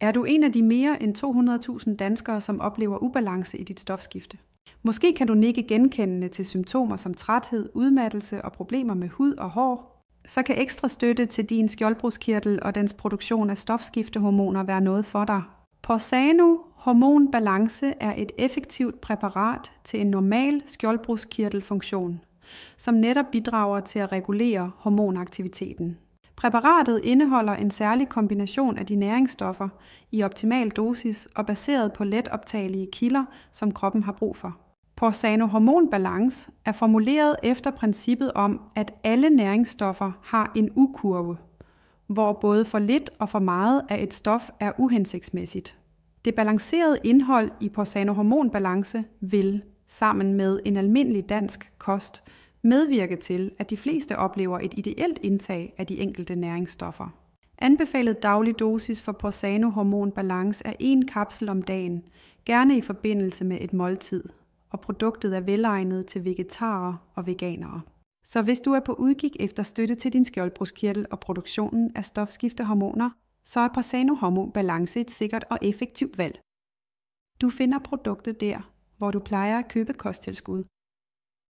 Er du en af de mere end 200.000 danskere, som oplever ubalance i dit stofskifte? Måske kan du nikke genkendende til symptomer som træthed, udmattelse og problemer med hud og hår. Så kan ekstra støtte til din skjoldbruskkirtel og dens produktion af stofskiftehormoner være noget for dig. Porsano Hormon Balance er et effektivt præparat til en normal skjoldbruskkirtelfunktion, som netop bidrager til at regulere hormonaktiviteten. Præparatet indeholder en særlig kombination af de næringsstoffer i optimal dosis og baseret på let optagelige kilder, som kroppen har brug for. Porsano Hormon Balance er formuleret efter princippet om, at alle næringsstoffer har en U-kurve, hvor både for lidt og for meget af et stof er uhensigtsmæssigt. Det balancerede indhold i Porsano Hormon Balance vil, sammen med en almindelig dansk kost, medvirke til, at de fleste oplever et ideelt indtag af de enkelte næringsstoffer. Anbefalet daglig dosis for Porsano Hormon Balance er 1 kapsel om dagen, gerne i forbindelse med et måltid, og produktet er velegnet til vegetarer og veganere. Så hvis du er på udkig efter støtte til din skjoldbruskkirtel og produktionen af stofskiftehormoner, så er Porsano Hormon Balance et sikkert og effektivt valg. Du finder produktet der, hvor du plejer at købe kosttilskud.